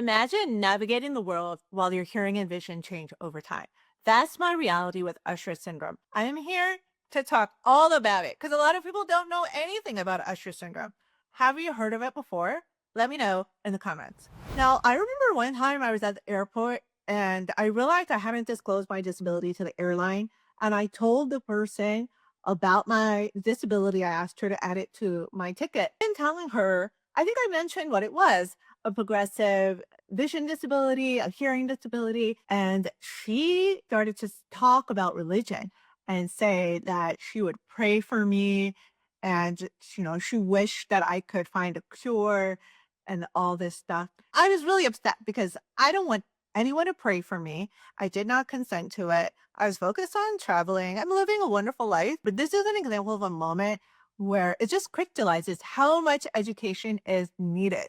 Imagine navigating the world while your hearing and vision change over time. That's my reality with Usher syndrome. I am here to talk all about it because a lot of people don't know anything about Usher syndrome. Have you heard of it before? Let me know in the comments. Now, I remember one time I was at the airport and I realized I hadn't disclosed my disability to the airline. And I told the person about my disability. I asked her to add it to my ticket. And telling her, I think I mentioned what it was, a progressive vision disability, a hearing disability. And she started to talk about religion and say that she would pray for me and, she wished that I could find a cure and all this stuff. I was really upset because I don't want anyone to pray for me. I did not consent to it. I was focused on traveling. I'm living a wonderful life, but this is an example of a moment where it just crystallizes how much education is needed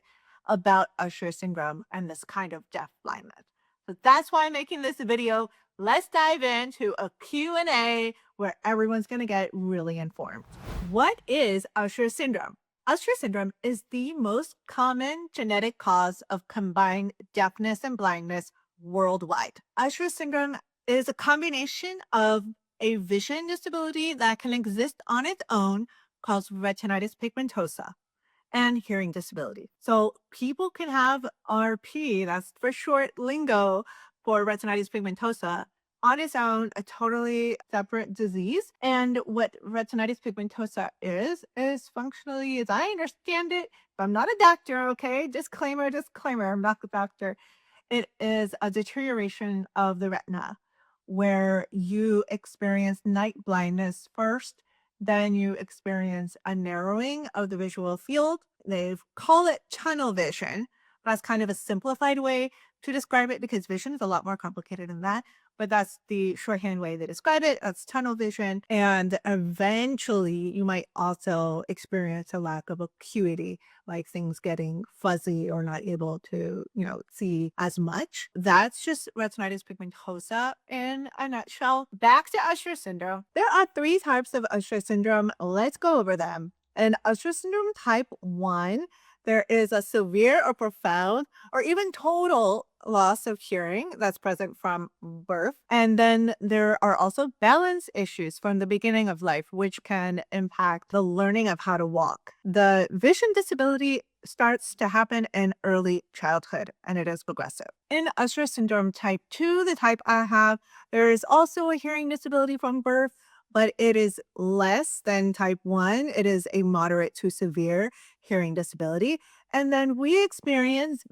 about Usher syndrome and this kind of deaf blindness. So that's why I'm making this video. Let's dive into a Q&A where everyone's going to get really informed. What is Usher syndrome? Usher syndrome is the most common genetic cause of combined deafness and blindness worldwide. Usher syndrome is a combination of a vision disability that can exist on its own called retinitis pigmentosa and hearing disability. So people can have RP, that's for short lingo for retinitis pigmentosa, on its own, a totally separate disease. And what retinitis pigmentosa is functionally, as I understand it, I'm not a doctor, okay? Disclaimer, disclaimer, I'm not a doctor. It is a deterioration of the retina where you experience night blindness first, then you experience a narrowing of the visual field. They call it tunnel vision. That's kind of a simplified way to describe it because vision is a lot more complicated than that. But that's the shorthand way they describe it. That's tunnel vision. And eventually, you might also experience a lack of acuity, like things getting fuzzy or not able to, see as much. That's just retinitis pigmentosa in a nutshell. Back to Usher syndrome. There are three types of Usher syndrome. Let's go over them. In Usher syndrome type 1, there is a severe or profound or even total loss of hearing that's present from birth. And then there are also balance issues from the beginning of life, which can impact the learning of how to walk. The vision disability starts to happen in early childhood and it is progressive. In Usher syndrome type 2, the type I have, there is also a hearing disability from birth, but it is less than type 1. It is a moderate to severe hearing disability. And then we experience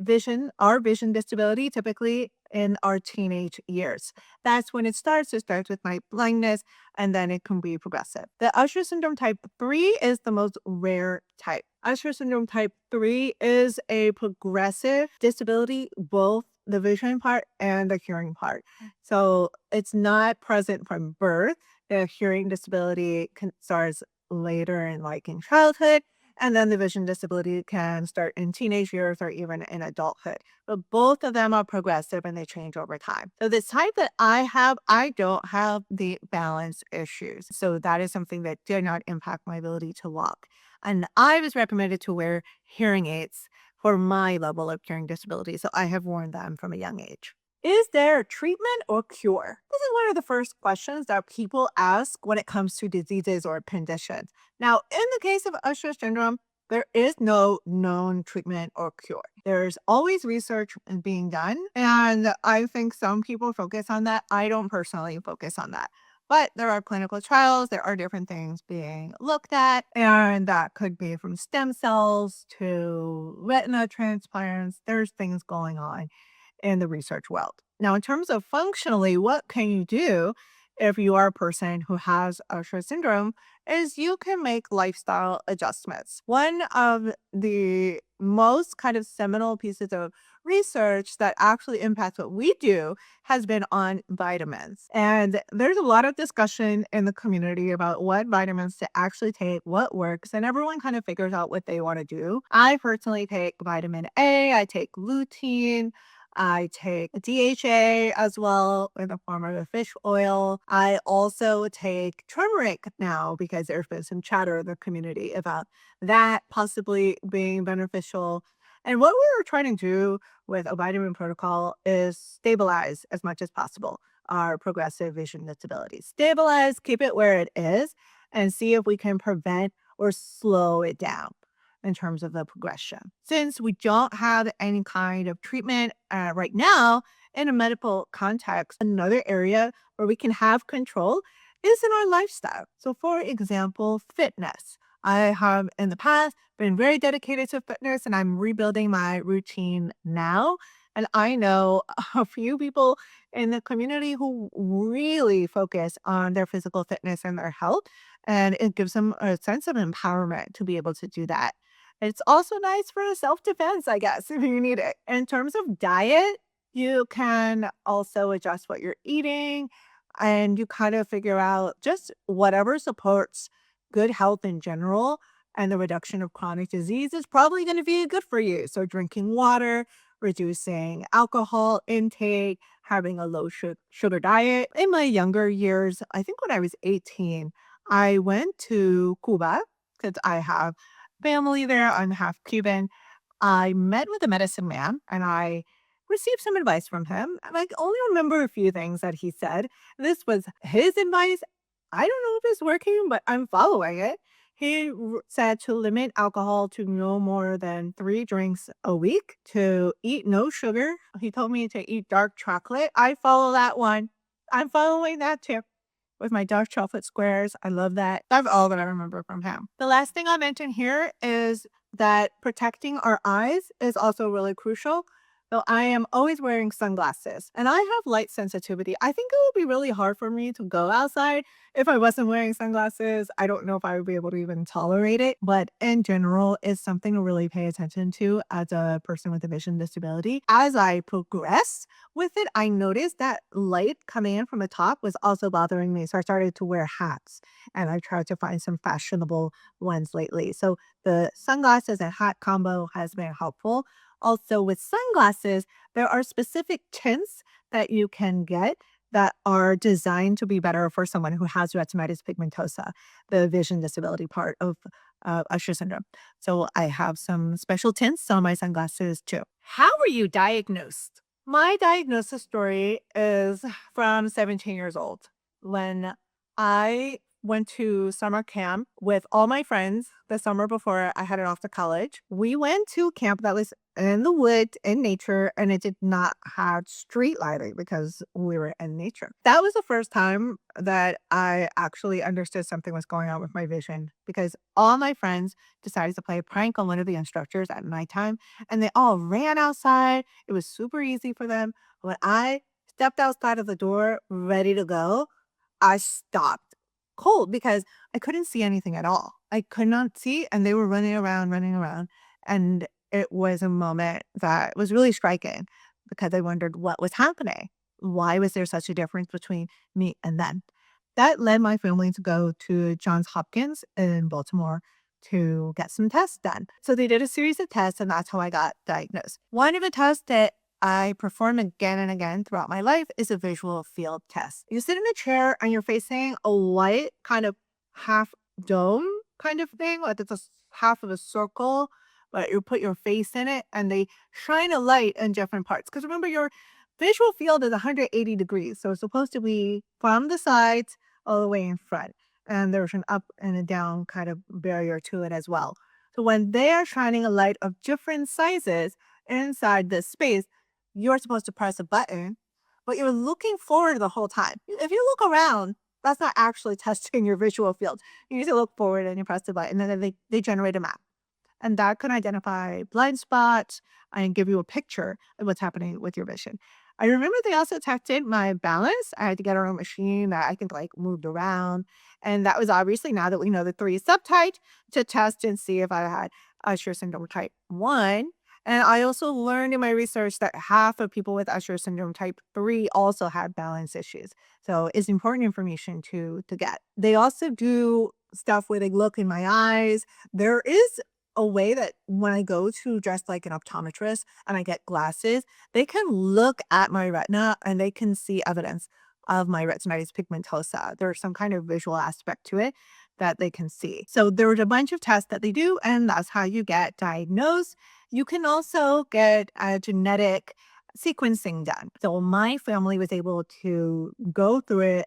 our vision disability typically in our teenage years. That's when it starts. It starts with night blindness and then it can be progressive. The Usher syndrome type 3 is the most rare type. Usher syndrome type 3 is a progressive disability, both the vision part and the hearing part. So it's not present from birth. The hearing disability starts later in childhood. And then the vision disability can start in teenage years or even in adulthood. But both of them are progressive and they change over time. So this type that I have, I don't have the balance issues. So that is something that did not impact my ability to walk. And I was recommended to wear hearing aids for my level of hearing disability. So I have worn them from a young age. Is there treatment or cure? This is one of the first questions that people ask when it comes to diseases or conditions. Now, in the case of Usher syndrome, there is no known treatment or cure. There's always research being done, and I think some people focus on that. I don't personally focus on that. But there are clinical trials, there are different things being looked at, and that could be from stem cells to retina transplants. There's things going on in the research world. Now, in terms of functionally, what can you do if you are a person who has Usher syndrome is you can make lifestyle adjustments. One of the most kind of seminal pieces of research that actually impacts what we do has been on vitamins. And there's a lot of discussion in the community about what vitamins to actually take, what works, and everyone kind of figures out what they want to do. I personally take vitamin A, I take lutein, I take DHA as well in the form of a fish oil. I also take turmeric now because there's been some chatter in the community about that possibly being beneficial. And what we're trying to do with a vitamin protocol is stabilize as much as possible our progressive vision disability. Stabilize, keep it where it is, and see if we can prevent or slow it down in terms of the progression. Since we don't have any kind of treatment right now in a medical context, another area where we can have control is in our lifestyle. So, for example, fitness. I have in the past been very dedicated to fitness and I'm rebuilding my routine now. And I know a few people in the community who really focus on their physical fitness and their health. And it gives them a sense of empowerment to be able to do that. It's also nice for self defense, I guess, if you need it. In terms of diet, you can also adjust what you're eating and you kind of figure out just whatever supports good health in general and the reduction of chronic disease is probably going to be good for you. So, drinking water, reducing alcohol intake, having a low sugar diet. In my younger years, I think when I was 18, I went to Cuba because I have family there. I'm half Cuban. I met with a medicine man and I received some advice from him. And I only remember a few things that he said. This was his advice. I don't know if it's working, but I'm following it. He said to limit alcohol to no more than 3 drinks a week, to eat no sugar. He told me to eat dark chocolate. I follow that one. I'm following that too with my dark chocolate squares. I love that. That's all that I remember from him. The last thing I mention here is that protecting our eyes is also really crucial. So I am always wearing sunglasses and I have light sensitivity. I think it would be really hard for me to go outside if I wasn't wearing sunglasses. I don't know if I would be able to even tolerate it, but in general, it's something to really pay attention to as a person with a vision disability. As I progressed with it, I noticed that light coming in from the top was also bothering me. So I started to wear hats and I tried to find some fashionable ones lately. So the sunglasses and hat combo has been helpful. Also, with sunglasses, there are specific tints that you can get that are designed to be better for someone who has retinitis pigmentosa, the vision disability part of Usher syndrome. So I have some special tints on my sunglasses too. How were you diagnosed? My diagnosis story is from 17 years old when I went to summer camp with all my friends the summer before I headed off to college. We went to camp that was in the woods in nature and it did not have street lighting because we were in nature. That was the first time that I actually understood something was going on with my vision because all my friends decided to play a prank on one of the instructors at nighttime and they all ran outside. It was super easy for them. When I stepped outside of the door ready to go, I stopped cold because I couldn't see anything at all. I could not see, and they were running around. And it was a moment that was really striking because I wondered what was happening. Why was there such a difference between me and them? That led my family to go to Johns Hopkins in Baltimore to get some tests done. So they did a series of tests, and that's how I got diagnosed. One of the tests that I perform again and again throughout my life is a visual field test. You sit in a chair and you're facing a white kind of half dome kind of thing, like it's half of a circle, but you put your face in it and they shine a light in different parts. Because remember, your visual field is 180 degrees. So it's supposed to be from the sides all the way in front. And there's an up and a down kind of barrier to it as well. So when they are shining a light of different sizes inside this space, you're supposed to press a button, but you're looking forward the whole time. If you look around, that's not actually testing your visual field. You need to look forward and you press the button, and then they generate a map. And that can identify blind spots and give you a picture of what's happening with your vision. I remember they also tested my balance. I had to get our own machine that I could like moved around. And that was obviously, now that we know the three subtypes, to test and see if I had Usher syndrome type 1. And I also learned in my research that half of people with Usher syndrome type 3 also had balance issues. So it's important information to get. They also do stuff where they look in my eyes. There is a way that when I go to dress like an optometrist and I get glasses, they can look at my retina and they can see evidence of my retinitis pigmentosa. There's some kind of visual aspect to it that they can see. So there's a bunch of tests that they do, and that's how you get diagnosed. You can also get a genetic sequencing done. So my family was able to go through it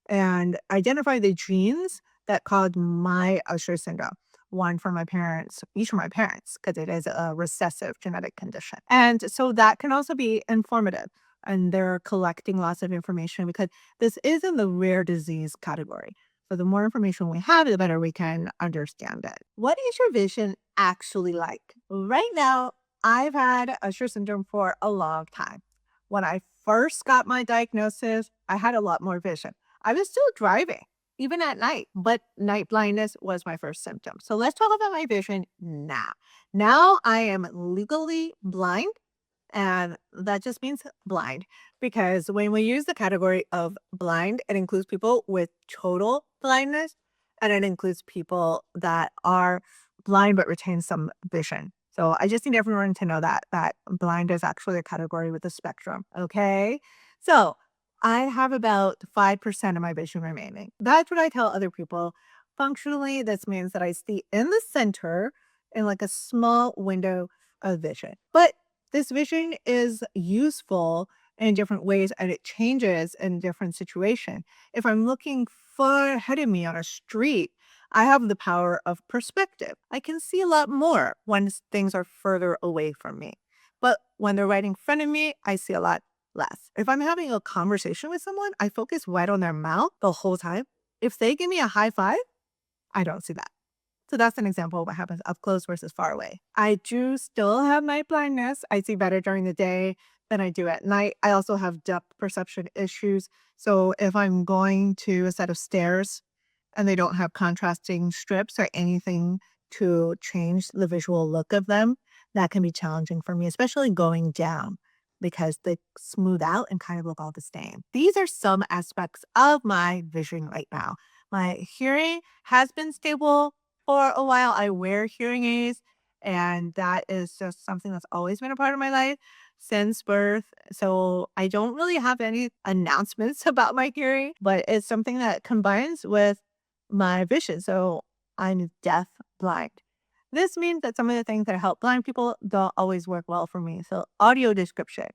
and identify the genes that caused my Usher syndrome. One from my parents, each from my parents, because it is a recessive genetic condition. And so that can also be informative. And they're collecting lots of information because this is in the rare disease category. So the more information we have, the better we can understand it. What is your vision actually like? Right now, I've had Usher syndrome for a long time. When I first got my diagnosis, I had a lot more vision. I was still driving, even at night, but night blindness was my first symptom. So let's talk about my vision now. Now I am legally blind, and that just means blind because when we use the category of blind, it includes people with total blindness and it includes people that are blind but retain some vision. So I just need everyone to know that blind is actually a category with a spectrum. Okay. So I have about 5% of my vision remaining. That's what I tell other people. Functionally, this means that I see in the center in like a small window of vision. But this vision is useful in different ways and it changes in different situations. If I'm looking far ahead of me on a street, I have the power of perspective. I can see a lot more when things are further away from me. But when they're right in front of me, I see a lot less. If I'm having a conversation with someone, I focus right on their mouth the whole time. If they give me a high five, I don't see that. So that's an example of what happens up close versus far away. I do still have night blindness. I see better during the day than I do at night. I also have depth perception issues. So if I'm going to a set of stairs and they don't have contrasting strips or anything to change the visual look of them, that can be challenging for me, especially going down because they smooth out and kind of look all the same. These are some aspects of my vision right now. My hearing has been stable for a while. I wear hearing aids, and that is just something that's always been a part of my life since birth. So I don't really have any announcements about my hearing, but it's something that combines with my vision. So I'm deaf blind. This means that some of the things that help blind people don't always work well for me. So audio description.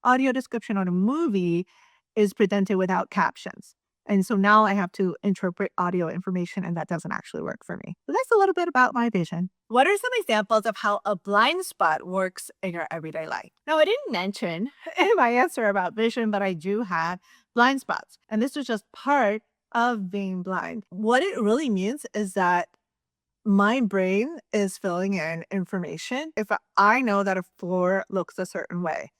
Audio description on a movie is presented without captions. And so now I have to interpret audio information, and that doesn't actually work for me. So that's a little bit about my vision. What are some examples of how a blind spot works in your everyday life? Now, I didn't mention in my answer about vision, but I do have blind spots. And this is just part of being blind. What it really means is that my brain is filling in information. If I know that a floor looks a certain way,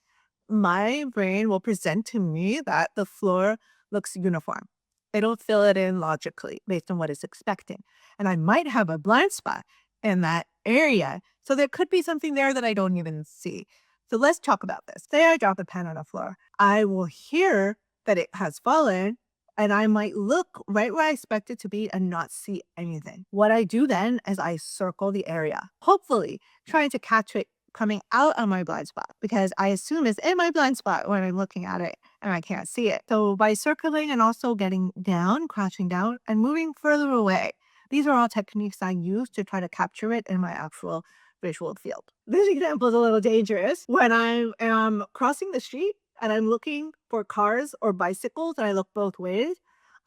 my brain will present to me that the floor looks uniform. It'll fill it in logically based on what it's expecting. And I might have a blind spot in that area. So there could be something there that I don't even see. So let's talk about this. Say I drop a pen on the floor. I will hear that it has fallen and I might look right where I expect it to be and not see anything. What I do then is I circle the area, hopefully trying to catch it coming out on my blind spot because I assume it's in my blind spot when I'm looking at it and I can't see it. So by circling and also getting down, crouching down, and moving further away, these are all techniques I use to try to capture it in my actual visual field. This example is a little dangerous. When I am crossing the street and I'm looking for cars or bicycles and I look both ways,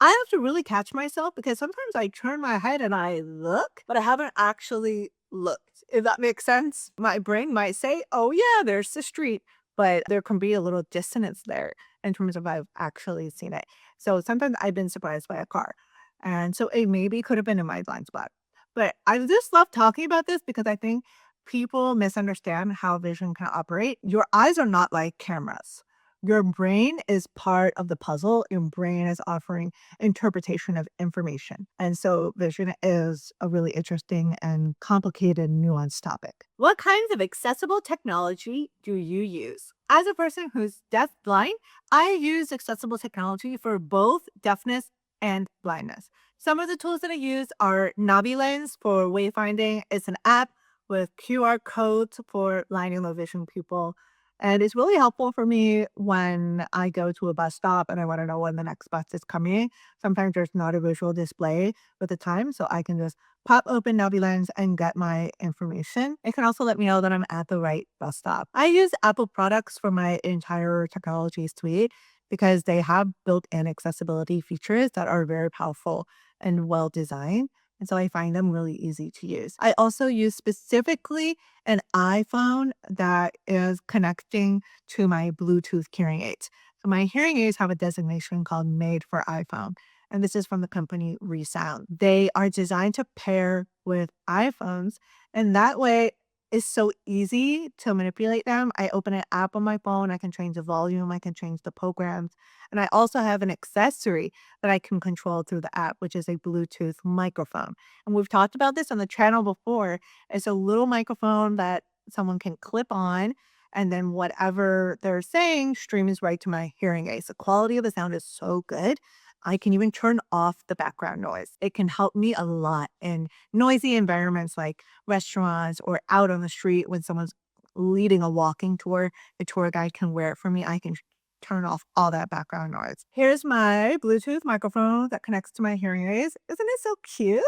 I have to really catch myself because sometimes I turn my head and I look, but I haven't actually looked. If that makes sense, my brain might say, oh, yeah, there's the street, but there can be a little dissonance there in terms of I've actually seen it. So sometimes I've been surprised by a car. And so it maybe could have been in my blind spot. But I just love talking about this because I think people misunderstand how vision can operate. Your eyes are not like cameras. Your brain is part of the puzzle. Your brain is offering interpretation of information. And so vision is a really interesting and complicated, nuanced topic. What kinds of accessible technology do you use? As a person who's deaf blind, I use accessible technology for both deafness and blindness. Some of the tools that I use are NaviLens for wayfinding. It's an app with QR codes for blind and low vision people. And it's really helpful for me when I go to a bus stop and I want to know when the next bus is coming. Sometimes there's not a visual display with the time, so I can just pop open Navilens and get my information. It can also let me know that I'm at the right bus stop. I use Apple products for my entire technology suite because they have built-in accessibility features that are very powerful and well designed. And so I find them really easy to use. I also use specifically an iPhone that is connecting to my Bluetooth hearing aids. So my hearing aids have a designation called Made for iPhone. And this is from the company Resound. They are designed to pair with iPhones, and that way it's so easy to manipulate them. I open an app on my phone, I can change the volume, I can change the programs, and I also have an accessory that I can control through the app, which is a Bluetooth microphone. And we've talked about this on the channel before. It's a little microphone that someone can clip on, and then whatever they're saying streams right to my hearing aids. The quality of the sound is so good. I can even turn off the background noise. It can help me a lot in noisy environments like restaurants or out on the street when someone's leading a walking tour. The tour guide can wear it for me. I can turn off all that background noise. Here's my Bluetooth microphone that connects to my hearing aids. Isn't it so cute?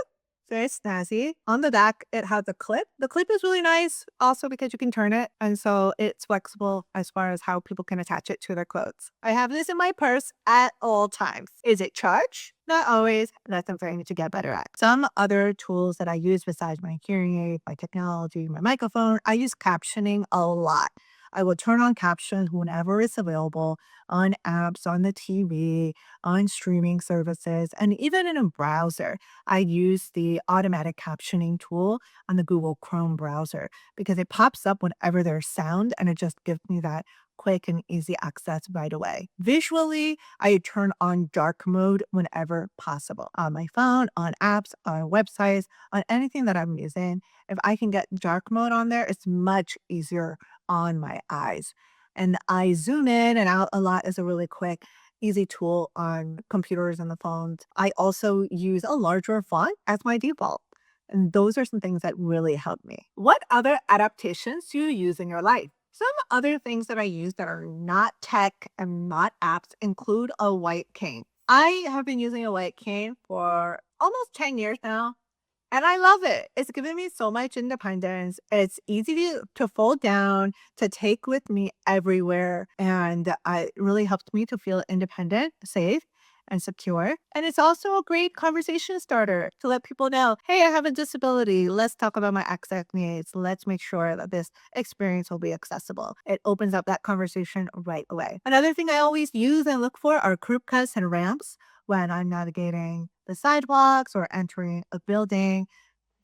Very snazzy. On the back, it has a clip. The clip is really nice also because you can turn it. And so it's flexible as far as how people can attach it to their clothes. I have this in my purse at all times. Is it charged? Not always. That's something I need to get better at. Some other tools that I use besides my hearing aid, my technology, my microphone, I use captioning a lot. I will turn on captions whenever it's available on apps, on the TV, on streaming services, and even in a browser. I use the automatic captioning tool on the Google Chrome browser because it pops up whenever there's sound and it just gives me that quick and easy access right away. Visually, I turn on dark mode whenever possible on my phone, on apps, on websites, on anything that I'm using. If I can get dark mode on there, it's much easier on my eyes. And I zoom in and out a lot as a really quick, easy tool on computers and the phones. I also use a larger font as my default. And those are some things that really help me. What other adaptations do you use in your life? Some other things that I use that are not tech and not apps include a white cane. I have been using a white cane for almost 10 years now. And I love it. It's given me so much independence. It's easy to fold down, to take with me everywhere. And it really helped me to feel independent, safe, and secure. And it's also a great conversation starter to let people know, hey, I have a disability. Let's talk about my access needs. Let's make sure that this experience will be accessible. It opens up that conversation right away. Another thing I always use and look for are curb cuts and ramps when I'm navigating the sidewalks or entering a building.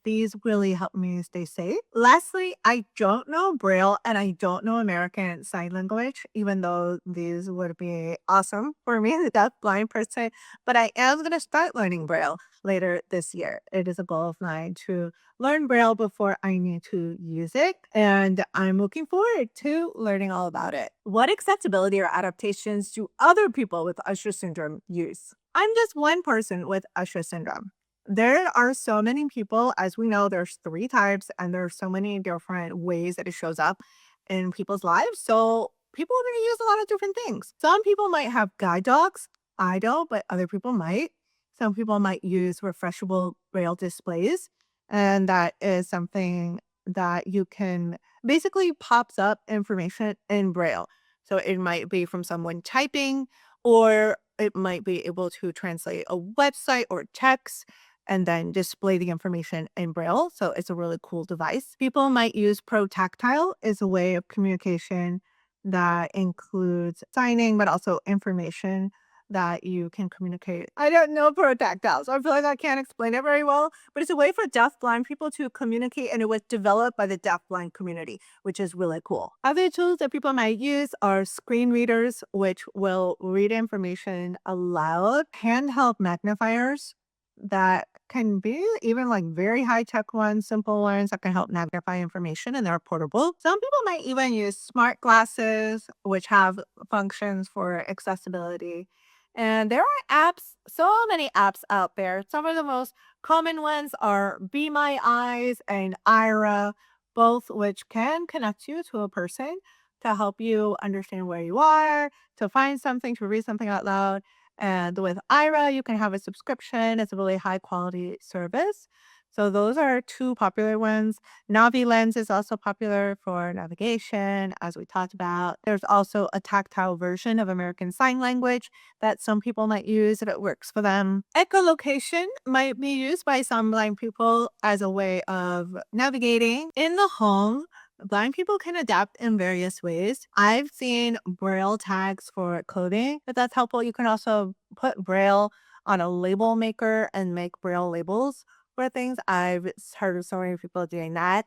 These really help me stay safe. Lastly, I don't know Braille and I don't know American Sign Language, even though these would be awesome for me, the deaf blind person. But I am going to start learning Braille later this year. It is a goal of mine to learn Braille before I need to use it. And I'm looking forward to learning all about it. What accessibility or adaptations do other people with Usher syndrome use? I'm just one person with Usher syndrome. There are so many people, as we know, there's 3 types, and there are so many different ways that it shows up in people's lives. So people are gonna use a lot of different things. Some people might have guide dogs. I don't, but other people might. Some people might use refreshable braille displays, and that is something that you can basically pops up information in braille. So it might be from someone typing, or it might be able to translate a website or text and then display the information in Braille. So it's a really cool device. People might use Pro Tactile as a way of communication that includes signing, but also information that you can communicate. I don't know Pro Tactile, so I feel like I can't explain it very well, but it's a way for deaf-blind people to communicate, and it was developed by the deaf-blind community, which is really cool. Other tools that people might use are screen readers, which will read information aloud, handheld magnifiers, that can be even like very high tech ones, simple ones that can help magnify information and they're portable. Some people might even use smart glasses, which have functions for accessibility. And there are apps, so many apps out there. Some of the most common ones are Be My Eyes and Ira, both which can connect you to a person to help you understand where you are, to find something, to read something out loud. And with Ira, you can have a subscription. It's a really high quality service. So those are two popular ones. Navi Lens is also popular for navigation, as we talked about. There's also a tactile version of American Sign Language that some people might use if it works for them. Echolocation might be used by some blind people as a way of navigating in the home. Blind people can adapt in various ways. I've seen braille tags for clothing. If that's helpful, you can also put braille on a label maker and make braille labels for things. I've heard of so many people doing that.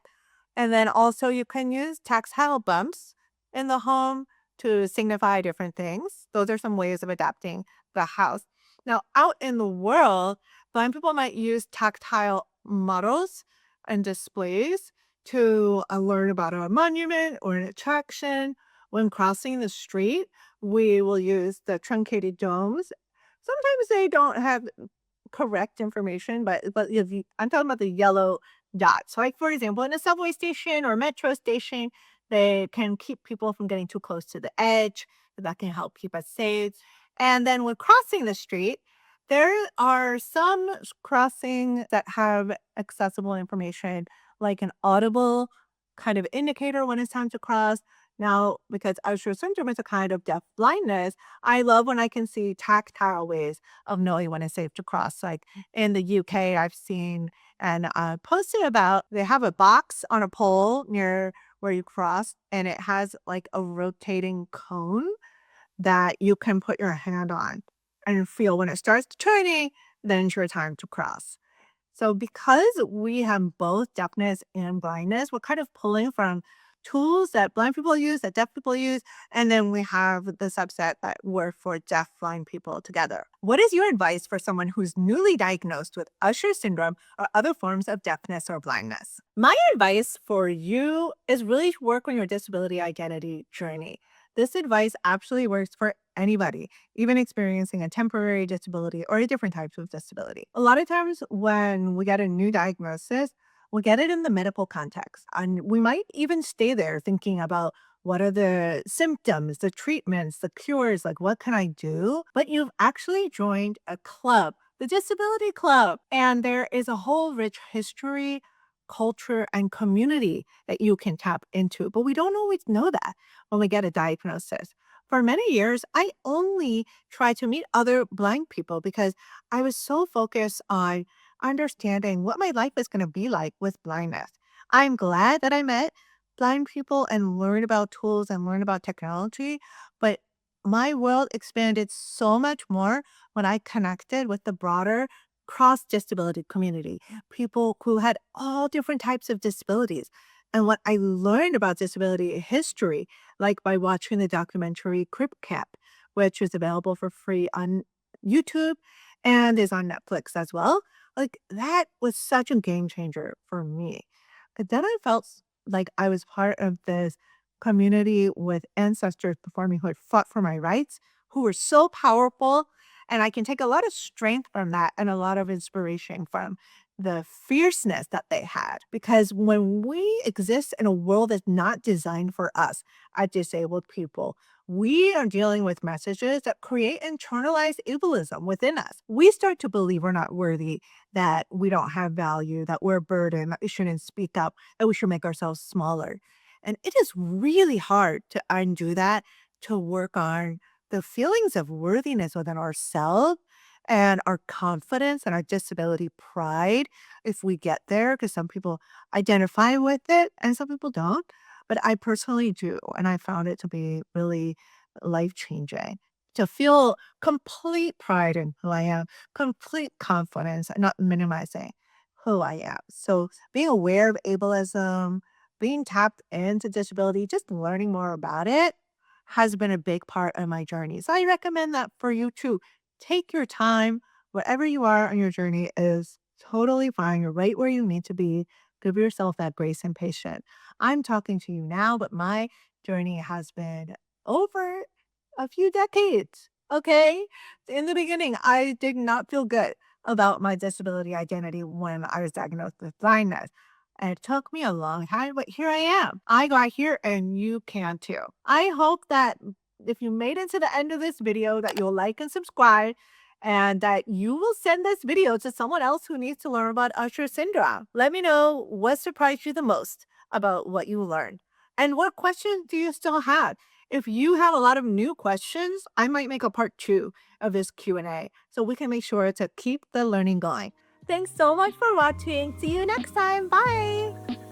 And then also you can use tactile bumps in the home to signify different things. Those are some ways of adapting the house. Now, out in the world, blind people might use tactile models and displays to learn about a monument or an attraction. When crossing the street, we will use the truncated domes. Sometimes they don't have correct information, but if you I'm talking about the yellow dots. So, like, for example, in a subway station or metro station, they can keep people from getting too close to the edge. That can help keep us safe. And then when crossing the street, there are some crossings that have accessible information, like an audible kind of indicator when it's time to cross. Now, because Usher syndrome is a kind of deaf blindness, I love when I can see tactile ways of knowing when it's safe to cross. Like in the UK, I've seen and posted about they have a box on a pole near where you cross, and it has like a rotating cone that you can put your hand on and feel when it starts turning, then it's your time to cross. So because we have both deafness and blindness, we're kind of pulling from tools that blind people use, that deaf people use, and then we have the subset that work for deaf blind people together. What is your advice for someone who's newly diagnosed with Usher syndrome or other forms of deafness or blindness? My advice for you is really to work on your disability identity journey. This advice actually works for anybody, even experiencing a temporary disability or a different types of disability. A lot of times when we get a new diagnosis, we get it in the medical context. And we might even stay there thinking about what are the symptoms, the treatments, the cures, like what can I do? But you've actually joined a club, the Disability Club. And there is a whole rich history, culture, and community that you can tap into. But we don't always know that when we get a diagnosis. For many years, I only tried to meet other blind people because I was so focused on understanding what my life is going to be like with blindness. I'm glad that I met blind people and learned about tools and learned about technology, but my world expanded so much more when I connected with the broader cross disability community, people who had all different types of disabilities. And what I learned about disability history, like by watching the documentary Crip Camp, which is available for free on YouTube and is on Netflix as well. Like that was such a game changer for me. And then I felt like I was part of this community with ancestors before me who had fought for my rights, who were so powerful. And I can take a lot of strength from that and a lot of inspiration from the fierceness that they had. Because when we exist in a world that's not designed for us as disabled people, we are dealing with messages that create internalized ableism within us. We start to believe we're not worthy, that we don't have value, that we're a burden, that we shouldn't speak up, that we should make ourselves smaller. And it is really hard to undo that, to work on the feelings of worthiness within ourselves and our confidence and our disability pride if we get there, because some people identify with it and some people don't. But I personally do. And I found it to be really life changing to feel complete pride in who I am, complete confidence, and not minimizing who I am. So being aware of ableism, being tapped into disability, just learning more about it has been a big part of my journey. So I recommend that for you too. Take your time. Wherever you are on your journey is totally fine. You're right where you need to be. Give yourself that grace and patience. I'm talking to you now, but my journey has been over a few decades. Okay. In the beginning, I did not feel good about my disability identity when I was diagnosed with blindness. and it took me a long time, but here I am. I got here and you can too. I hope that if you made it to the end of this video that you'll like and subscribe and that you will send this video to someone else who needs to learn about Usher syndrome. Let me know what surprised you the most about what you learned. And what questions do you still have? If you have a lot of new questions, I might make a part 2 of this Q&A so we can make sure to keep the learning going. Thanks so much for watching. See you next time. Bye.